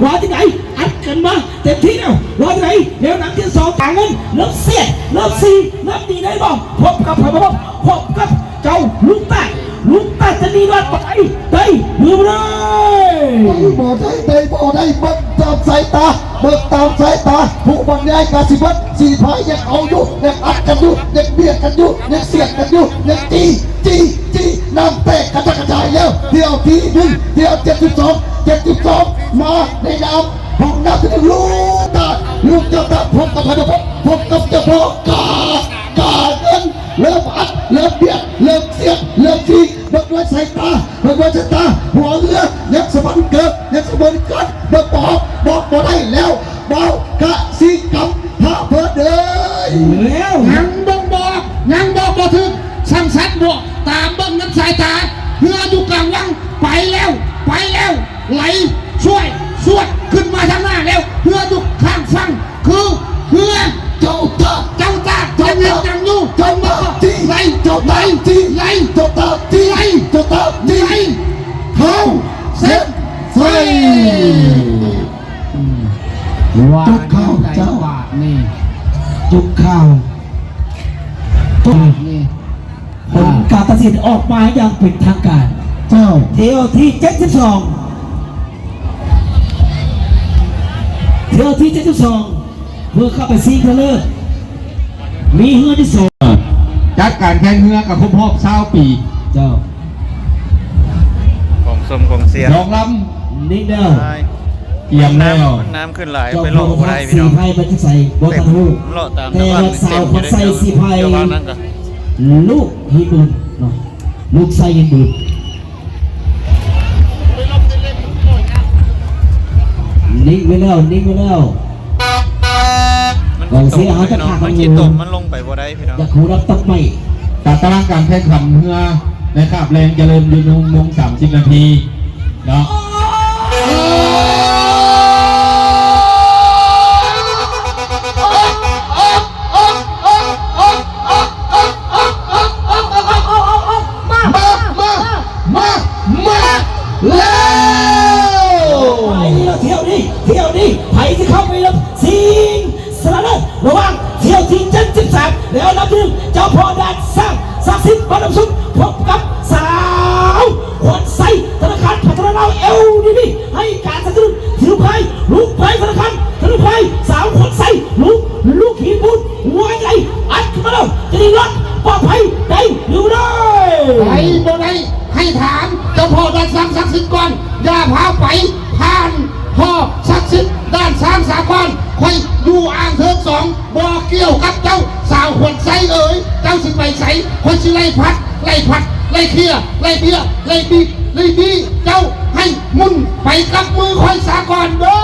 รอที่ไหนอัดกันมาเต็มที่แล้วรอที่ไหนเดี๋ยวหนังที่2ต่างกันเริ่มเสียดเริ่มซีเริ่มดีได้บ้างพบกับเจ้าลูกตาจะดีรอดไปมือเลยบ่ได้เบิ่งตามสายตาผู้บรรยายกาสิบัตสีพายยังเอาอยู่ยังอัดกันอยู่ยังเบียดกันอยู่ยังเสียดกันอยู่ยังจีน้ำแตกกระจายแล้วเที่ยวที่1เที่ยว72มาในน้ำห้องน้ำที่ลูกเจ้าตาพบกับพเจ้าพ่อกาเงินเริ่มอัดเริ่มเบียดเริ่มเสียดเริ่มจีเบิกด้วยสายตาหัวเรือยังสะบันเกิดเบิกบอกบ่ได้แล้วเบากะสิกับพระเพิดเลยแล้วยังบอกบ่ถึงสั่งสัตว์บอกตามเบิ้งน้ำสายตาเรืออยู่กลางวังไปแล้วไหลช่วยสวดขึ้นมาทางหน้าแล้วเรืออยู่ข้างฝั่งคือเรือเจ้าตายังอยู่เจ้าตาที่ไหลเจ้าตาที่ไหลเจ้าตาที่ไหลเจ้าตาที่ไหลเข้าเส้นไฟจุกข้าวเจ้าบาทนี่จุกข่าวนี่ผลการตัดสินออกมาอย่างเป็นทางการเจ้าเที่ยวที่72เพื่อเข้าไปซีกเลิศมีเฮือที่2จัดการแข่งเรือกับครบ20 ปีเจ้าของสมของเสียรองลำนิดเดียวเอี่ยมแล้วน้ำขึ้นไหลไปโลกอะไรพี่น้องสีไพ่มันจะใส่บนตะหูแต่สาวคนใส่สีไพ่ลูกฮิบุนเนาะลูกใส่ฮิบุนนิ่งไปแล้วก่อนเสียหาจะขาดมันกินตมมันลงไปบ่ได้พี่น้องอยากหูรับต้องไม่ตัดตารางการแข่งขันเรือนะครับแรงจะเริ่มยืน1 โมง 30 นาทีเนาะเที่ยวนี้ไผ่ที่เข้าไปแล้วสิงสระเลิศระวังเที่ยวที่73แล้วนับถึงเจ้าพ่อด่านสร้างศักดิ์สิทธิ์บันดาลสุขพบกับสาวขวัญใสธนาคารพัฒนาLDBให้การสนับสนุนถือไผ่ลูกไผ่ธนาคารถือไผ่สาวขวัญใสลูกหินบุญหัวใจอัดขึ้นมาแล้วจะได้รอดปลอดภัยได้หรือไม่ไปบ่ได้ให้ถามเจ้าพ่อด่านสร้างศักดิ์สิทธิ์ก่อนอย่าพาไปผ่านพ่อศักดิ์สิทธิ์ด้าน3 สาครคอยอยู่อ่างเทิง2บ่เกี่ยวกับเจ้าสาวขวัญใสเอ๋ยเจ้าสิไปใสคอยสิไล่พัดไล่เคลียไล่เบี้ยไล่บีเจ้าให้มุ่นไปกับมือคอยสาครเด้อ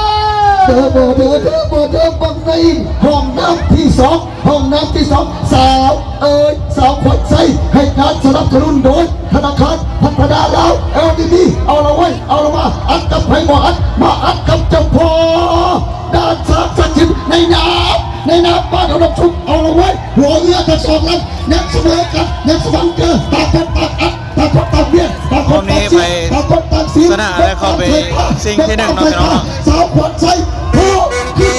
บังในห้องน้ำที่2สาวขวัญใสให้การสนับสนุนโดยธนาคารพัฒนาลาว LDB เอาละมาอัดกับไผ่บ่อัดมาอัดกับเจ้าพ่อด้านศักดิ์สิทธิ์ในน้ำบ้านเอาน้ำชุบเอาละไว้หัวเรือทั้ง2 ลำนักเสมอกันนักสมังเกอต่างคนต่างอัดต่างคนต่างเบียดต่างคนต่างเสียต่างคนต่างเสียชนะแล้วเข้าไปซิงที่1น้องสาวขวัญใสพ่อคือ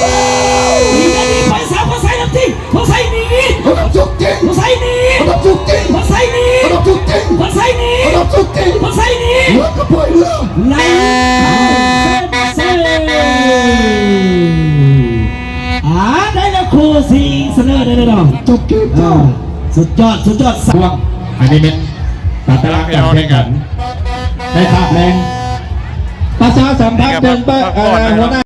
ไปสาวขวัญใสน้ำที่ขวัญใสนี่ขวัญจุกจริงขวัญใสนี่ขวัญจุกจริงขวัญใสนี่ขวัญจุกจริงขวัญใสนี่ขวัญจุกจริงขวัญใสนี่เรือกระเพื่อมเรือไล่เส้นได้แล้วครูสิงเสนอได้แล้วจบเกมเจ้าสุดยอดสักอันนี้เป็นตัดตารางการแข่งขันได้ภาพแรงประชาสัมพันธ์เดินไปหัวหน้า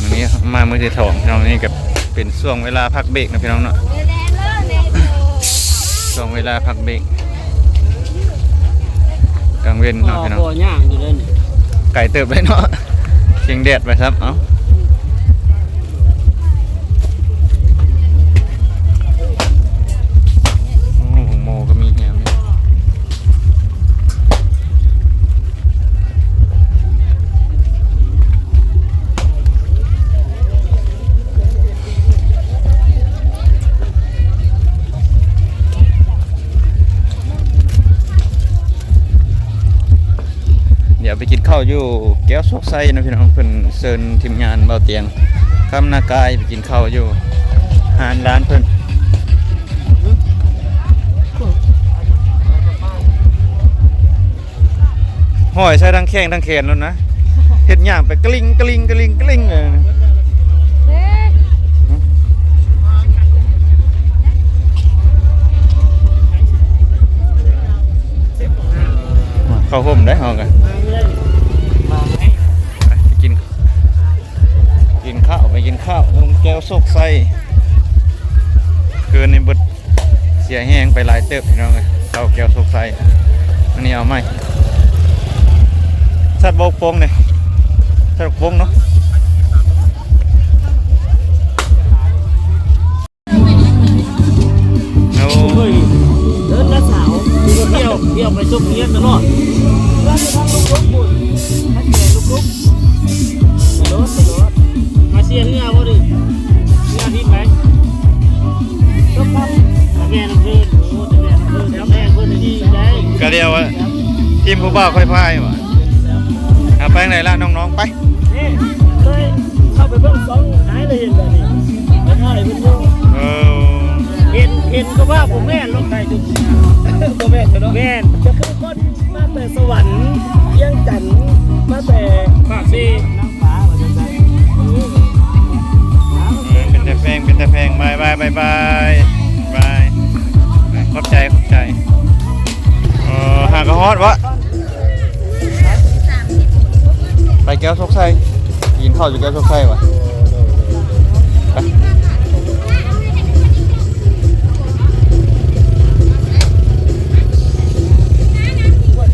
มื้อนี้มามื้อที่2พี่น้องนี่กับเป็นช่วงเวลาพักเบรกนะพี่น้องเนาะช่วงเวลาพักเบรกกลางเว้นเนาะพี่น้องไก่เติบเลยเนาะเชียงแดดไปครับเอ้าโมก็มีเนี่ย ไปกินข้าวอยู่แก้วซอกไส้นะพี่น้องเพิ่นเชิญทีมงานเบาเตียงคำนากายไปกินข้าวอยู่หานร้านเพิ่นห้อยใช้ทั้งแข้งทั้งแขนแล้วนะเฮ็ดหย่างไปกลิ้งกลิ้งกลิ้งกลิ้งเลยเข้าห่มได้เฮากันไปกินข้าวไปกินข้าวลงแก้วโซกไส้เกินในเบิดเสียแห้งไปหลายเติบพี่น้องเลยข้าวแก้วโซกไส้อันนี้เอาไหมสัตว์บกโป่งเนี่ยสัตว์บกโป่งเนาะโอ้ เดินละสาวเที่ยวไปซุกเงี้ยตลอดร้านทางลุกบุญมาแก่ลุกรถมาเชียร์เงาบ่ดิเงาที่ไหนลุกครับแม่น้ำเพื่อนโอ้แต่แม่น้ำเพื่อนแล้วแม่เพื่อนนี่ได้ ก็เรียกว่าทีมผู้บ่าวค่อยพายว่ะไปไหนล่ะน้องๆไป นี่เคยเข้าไปเบิ่งสองหายเลยเห็นแบบนี้ไม่ใช่เพิ่นอยู่ เห็นก็ว่าผมแม่นลงไก่จุดก็แม่นเนาะแม่นจะคือคนมาแต่สวรรค์เยี่ยงจันทร์มาแต่ปากซีนางฟ้าว่าจังได๋ เป็นแต่แพงบายขอบใจหากระฮอดวะไปแก้วซกไส้กินข้าวอยู่แก้วซกไส้วะไ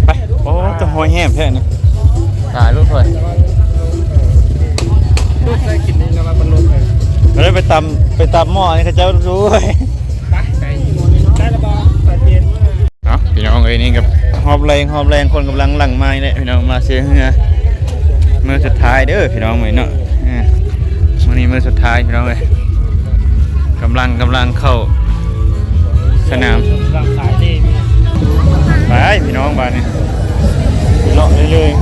ปโอ้จะหอยแห้มแท้นี่ตายลูกเลยได้กินนี่แล้วมันลงเลย เราไปตำหม้อนี่เขาเจ้ารู้เว้ย ได้ระบาดเย็น เนาะพี่น้องเอ้ยนี่กับหอบแรงคนกำลังหลั่งไม้เนี่ยพี่น้องมาเสียเหือมือสุดท้ายเด้อพี่น้องเอ้ยเนาะวันนี้มือสุดท้ายพี่น้องเอ้ยกำลังเข้าสนาม ร่างกายดีมี ไปพี่น้องบ้านนี่เลาะเรื่อยๆ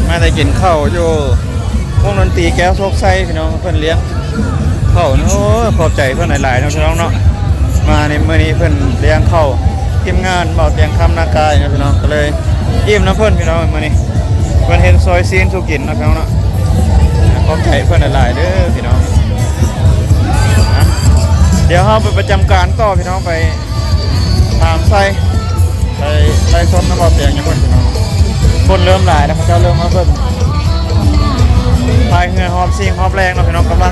มาได้กินข้าวอยู่วงดนตรีแก้วโซกไส้พี่น้องเพิ่นเลี้ยงข้าวโอ้ขอบใจเพิ่นหลายๆเนาะพี่น้องเนาะมาในมื้อนี้เพิ่นเลี้ยงข้าวทีมงานเบาเตียงคำนากายนะพี่น้องก็เลยอิ่มน้ำเพิ่นพี่น้องมื้อนี้เพิ่นเห็นซอยซีนทุกกินนะพี่น้องเนาะขอบใจเพิ่นหลายๆเด้อพี่น้องนะเดี๋ยวเฮาไปประจำการต่อพี่น้องไปตามไส้ไปไล่ส้มน้ำเบาเตียงอย่างเพิ่นพี่น้องคนเริ่มหลายแล้วเขาเจ้าเริ่มมาเพิ่มพายเรือหอบซิงหอบแรงเนาะพี่น้องกำลัง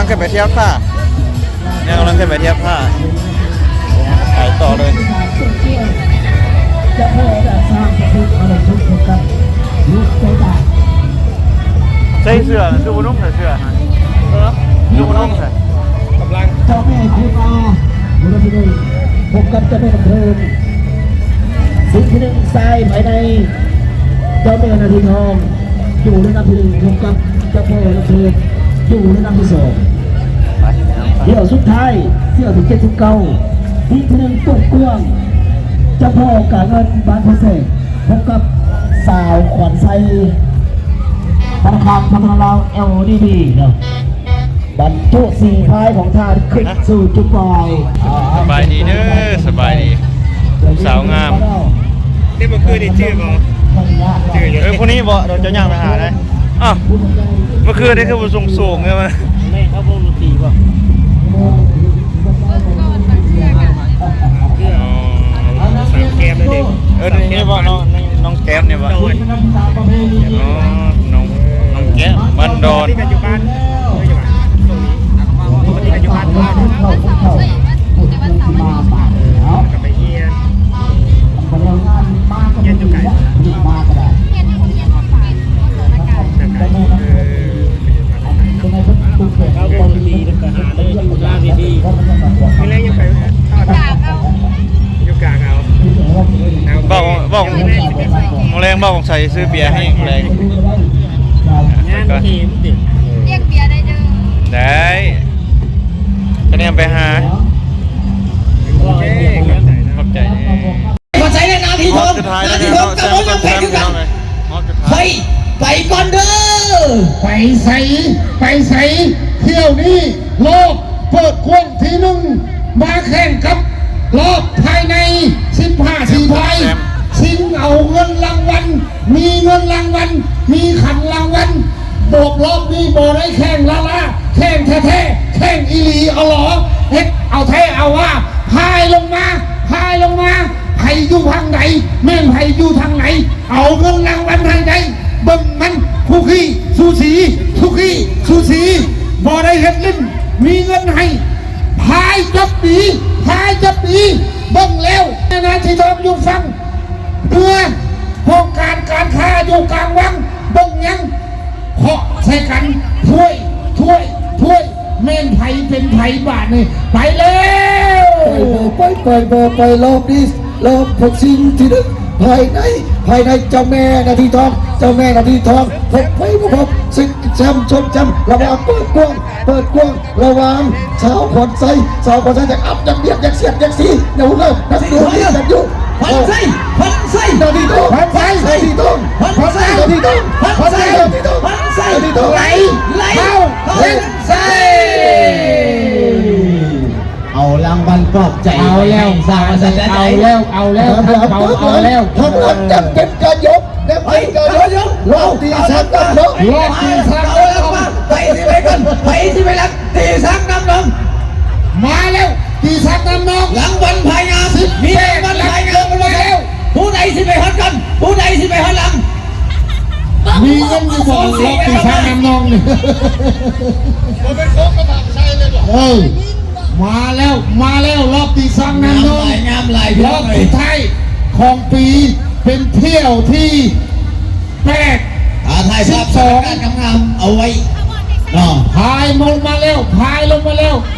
ขึ้นไปเที่ยวท่าเนี่ยกำลังขึ้นไปเที่ยวท่าไปต่อเลยใส่เสื้อดูนุ่มใส่เสื้อฮะดูนุ่มใส่ กำลัง เจ้าแม่คุณมาบุรุษที่พบกับเจ้าแม่เพลินสิ่งที่หนึ่งทรายภายในเจ้าแม่นาทีทองอยู่ในลำที่หนึ่งพบกับเจ้าแม่นาทีอยู่ในลำที่สองเที่ยวสุดท้ายเที่ยวที่79ที่หนึ่งตุ้งกวงเจ้าพ่อกาเงินบานพเศษพบกับสาวขวัญไซธนาคารพัฒนาลาว LDB เนาะบรรจุสี่พายของทานขึ้นสู่จุดปลาย สบายดีเด้อสบายดีสาวงาม นี่มันคือได้ชื่อบ่ชื่ออยู่ คนนี้บ่เราจะย่างไปหาได้อ้าวเมื่อคืนนี่คือมันสูงๆเลยมัน แม่เขาบ่รู้ตีบ่ เกมเลยดิ นี่บ่น้องแก้มเนี่ยบ่น้องแก้มบ้านโดน ที่ปัจจุบันที่ปัจจุบันก็กลับไปเฮียเฮียจุกไก่เขาบ่รู้ตีแล้วก็หาเลยอยู่หน้าเวที ไม่เล่นยังไปอยู่กลางเอา บอกมแรงบอกใส่ซื้อเบียร์ให้แรง งานทีมติ เรียกเบียร์ได้เด้อ ได้คะแนนไปหาโอเคขอบใจ ขอใจในนาทีทอง สุดท้าย นา แล้ว ที เนี่ย ทองกับผมยังแพ้ด้วยกัน ไป ไปก่อนเด้อ ไปใส่เที่ยวนี้โลกเปิดกว้างทีหนึ่งมาแข่งกับรอบภายใน15ทีมไทยชิงเอาเงินรางวัลมีเงินรางวัลมีขันรางวัลโบกรอบนี้โบได้แข่งละแข่งแท้แข่งอีหลีเอาหรอเฮ็ดเอาแท้เอาว่าพายลงมาไผ่อยู่ทางไหนแม่งไผ่อยู่ทางไหนเอาเงินรางวัลทางไหนเบิ่งมันคู่ขี้สูสีบ่ได้เฮ็ดเล่นมีเงินให้พายจับดีเบิ่งแล้วนะที่ทองอยู่ฟังเพื่อโครงการค้าอยู่กลางวังเบิ่งยังเคาะใส่กันถ้วยแม่นไผ่เป็นไผ่บาทนี่ไปแล้ว ไปรอบนี้รอบ6สิ่งที่หนึ่งภายในเจ้าแม่นาทีทองพบไปพบสิ่งแชมป์ชนแชมป์ระหว่างเปิดกว้างระหว่างสาวขวัญใจจากอับจากเบียดจากเสียดจากสีเดี๋ยวเริ่มนักดูนี่กันอยู่พันไส้นาทีทองนาทีทองไหลเข้าเล่นไส้เอารางวัลปลอบใจเอาแล้วทางเบาเอาแล้ว ทั้งหมดจะเก็บการยกรอบที่ชักกันลง ไปที่ไปกันไปที่ไปรักตีสักน้ำนม มาแล้วตีสักน้ำนอง หลังวันภายงานมีรางวัลภายงานมาแล้วผู้ใดสิไปฮัดกันผู้ใดสิไปฮัดหลัง มีเงินอยู่บอกรอบตีสักน้ำนองนี่มาแล้วรอบตีสักน้ำนองรอบสุดท้ายของปีเป็นเที่ยวที่ถ่ายภาพสองการงามเอาไว้พายลงมาแล้ว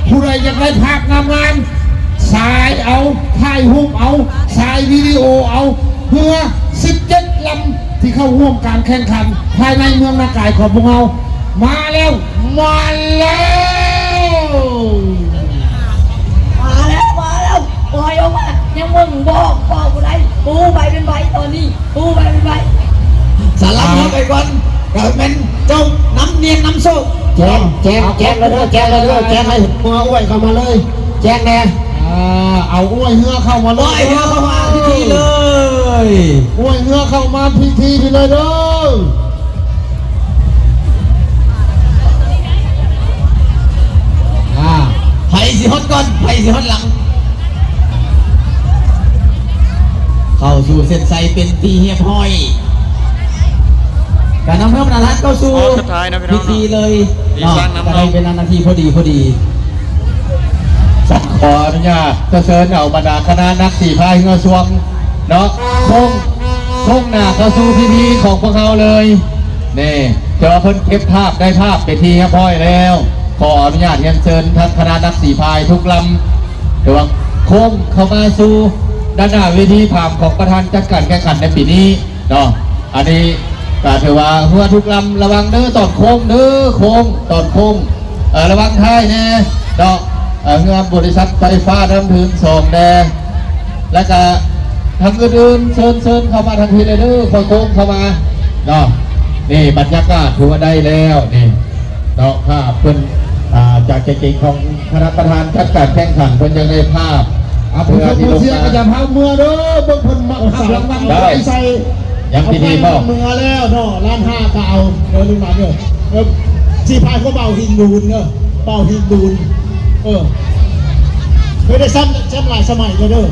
ผู้ใดอยากได้ภาพงามสายเอาถ่ายรูปเอาสายวิดีโอเอาเพื่อ17ลำที่เข้าร่วมการแข่งขันภายในเมืองนากายของพวกเรามาแล้วปล่อยออกมายังมึงบอกกูได้ปูไปเป็นใบตอนนี้ปูไปเป็นใบ สารพัดไปก่อนเราเป็นเจ้าน้ำเนียนน้ำโซ่แจ้งเลยให้หัวอ้วยเข้ามาเลยแจ้งแน่เอาอ้วยเหือเข้ามาเลยพิธีเลยอ้วยเหือเข้ามาพิธีไปเลยเด้อไผ่สิฮอตก่อนไผ่สิฮอตหลังเข้าสู่เส้นชัยเป็นตีเฮียบห้อยการนำเพิ่มนาทัศน์เข้าสู่พิธีเลยก็ได้เป็นนาทีพอดีขออนุญาตเชิญเอาบรรดาคณะนักสี่พายเงาสวงเนาะคงหน้าเข้าสู่พิธีของพวกเขาเลยนี่เจอเพิ่นเก็บภาพได้ภาพไปทีครับพ่อยแล้วขออนุญาตเรียนเชิญท่านคณะนักสี่พายทุกลำเดี๋ยวโค้งเข้ามาสู่ด้านหน้าเวทีผ่ามของประธานจัดการแข่งขันในปีนี้เนาะอันนี้ก็ถือว่าเพื่อทุกลำระวังเด้อตอนโค้งตอนโค้งระวังท้ายแน่เนาะเงื่อนบริษัทไฟฟ้าน้ำพื้น2แดงและก็ทางอื่นๆเชิญเข้ามาทางทีเลยเด้อพอโค้งเข้ามาเนาะนี่บรรยากาศถือว่าได้แล้วนี่เนาะภาพเพิ่นจากเก่งของคณะประธานจัดการแข่งขันเพิ่นยังได้ภาพเพื่อที่ลงมาจะพาเมื่อเด้อบางคนมาขับรางวัลใส่ยังดีๆเปล่าเมื่อแล้วเนาะล้าน5ก็เอาเดินลงมาเนี่ยสีพายเขาเบาหินดูนเนาะเบาหินดูนเคยได้ซ้ำหลายสมัยเลยเด้อ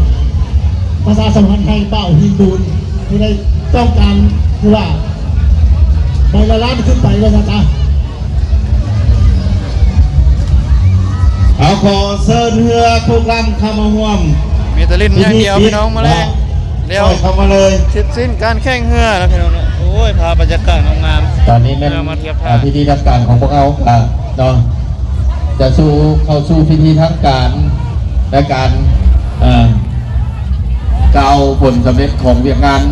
ภาษาสมัยไทยเบาหินดูนไม่ได้ต้องการคือว่าใบละล้านขึ้นไปแล้วนะจ๊ะเอาขอเชิญเรือทุกลำเข้ามาร่วมมีตะลินอย่างเดียวพี่น้องมาเลยเดี๋ยวเข้ามาเลยสิ้นการแข่งเรือแล้วพี่น้องโอ้ยพาบรรยากาศงามตอนนี้เป็นพิธีทางการของพวกเราเนาะจะเข้าสู่พิธีทางการและการกล่าวผลสำเร็จของเวียกงาน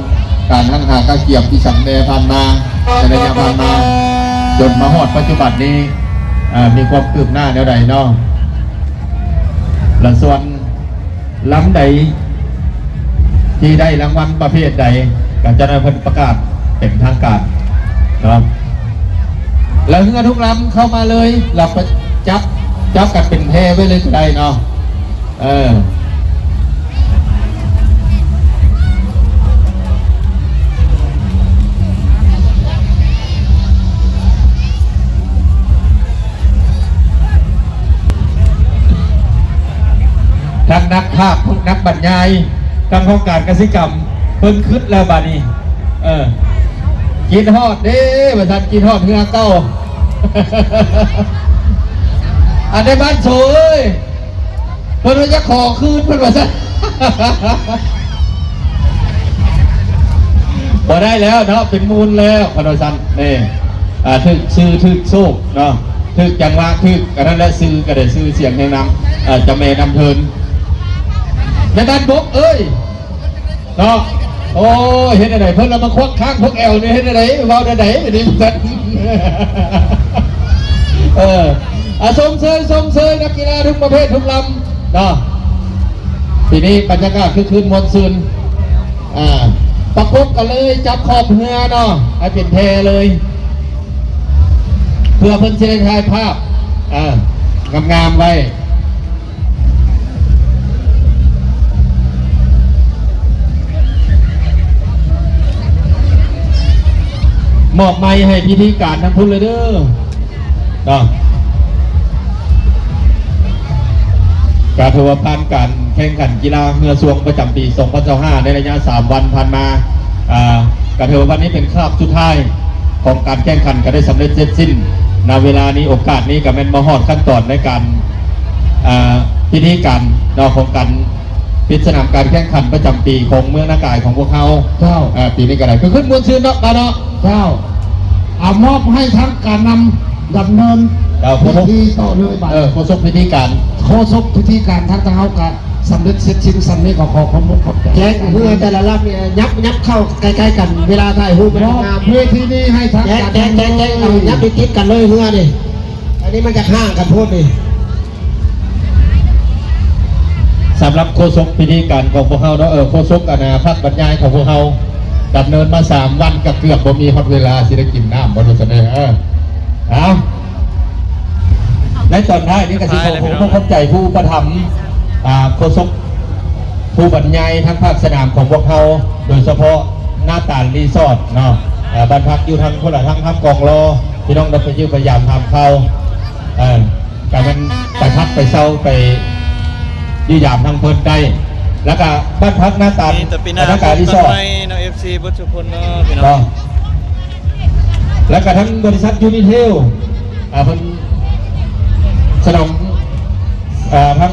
การทั้งหาข้าเกียบที่สังเดผ่านมาในระยะผ่านมาจนมาฮอดปัจจุบันนี้ มีความคืบหน้าแนวใดเนาะและส่วนล้ำใดที่ได้รางวัลประเภทใดก็จะได้เพิ่นประกาศเป็นทางการนะครับแล้วเมื่อทุกลำเข้ามาเลยเราไปจับกันเป็นแพไว้เลยก็ได้เนาะทั้งนักภาคพวกนักบรรยายทั้งของการกสิกรรมเพิ่นขึ้นแล้วบานี้กินฮอดเด้ประธานกินฮอดเฮือเก้า อันในบ้านโซ่เอ้ยเพิ่นว่าจะขอคืนเพิ่นว่าซะ พอได้แล้วเนาะเป็นมูลแล้วพนสันนี่ถึกซื้อถึกโซ่เนาะถึกจังหวะถึกกันนั้นและซื้อก็ได้ซื้อเสียงในนำจะเมนำเพลินในบ้านบกเอ้ยเนาะโอ้เห็นอะไรเพิ่นเรามาควักข้างพวกแอลนี่เห็นอะไรเบาได้นี่สันสมเชยนักกีฬาทุกประเภททุกลำเนาะทีนี้บรรยากาศคือคืนมวลซืนประกบกันเลยจับขอบเรือเนาะให้เป็นแพเลยเพื่อเพิ่นจะได้ถ่ายภาพงามๆไว้มอบไม้ให้พิธีการทั้งพุ่นเลยเด้อเนาะการถือว่าผ่านการแข่งขันกีฬาเรือสวงประจำปี 2025 ในระยะ 3 วันผ่านมาการถือว่าวันนี้เป็นคราบสุดท้ายของการแข่งขันก็ได้สำเร็จเสร็จสิ้นณเวลานี้โอกาสนี้ก็เป็นมหอดขั้นตอนในการพิธีการของการปิดสนามการแข่งขันประจำปีของเมืองนากายของพวกเขาเจ้าปีนี้ก็ได้คือขึ้นมวลชื่นเนาะเนาะเจ้ามอบให้ทั้งการนำดำเนินพิธีต่อเลยบัดโฆษกพิธีการทั้งเท้ากับสำเร็จเสร็จสิ้นสำเร็จของแจ้งเพื่อแต่ละรับเนี่ยยับเข้าใกล้ๆกันเวลาถ่ายรูปมันงามเพื่อที่นี่ให้ทั้งแจ้งยับติดกันเลยเพื่อดิอันนี้มันจะห่างกันพูดดิสำหรับโฆษกพิธีการของพวกเขาเนาะโฆษกภาคบรรยายของพวกเขาดำเนินมา3 วันกับเกือบบ่มีฮอดเวลาสิได้กินน้ำบ่รู้เสนอเอาในตอนท้ายนี้ก็สิผมต้องเข้าใจผู้ประถมโฆษกผู้บรรยายทั้งภาคสนามของพวกเขาโดยเฉพาะหน้าตาลรีสอร์ทเนาะบ้านพักอยู่ทางคนละทางทับกองรอพี่น้องเราไปยืมพยายามทำเขาแต่มันไปพักไปเศร้าไปยืมยามทางเพลินได้แล้วก็บ้านพักหน้าตาลหน้าตาลรีสอร์ทน้อง FC บุษพลเนาะพี่น้องแล้วก็ทั้งบริษัทยูนิเทลเพิ่นสนองทั้ง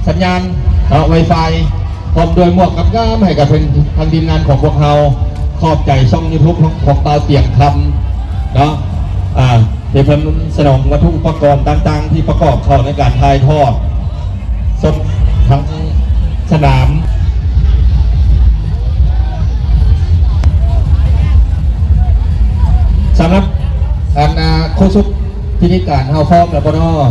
สัญญาณไวไฟพร้อมด้วยหมวกกับก้ามให้กับเป็นทางทีมงานของพวกเราขอบใจช่องยูทูบของตาเตียงคำเนาะเดี๋ยวเพิ่นสนองวัตถุอุปกรณ์ต่างๆที่ประกอบเข้าในการถ่ายทอดสดทั้งสนามสำหรับโฆษกพิธีการเฮาพร้อมแล้วบ่เนาะ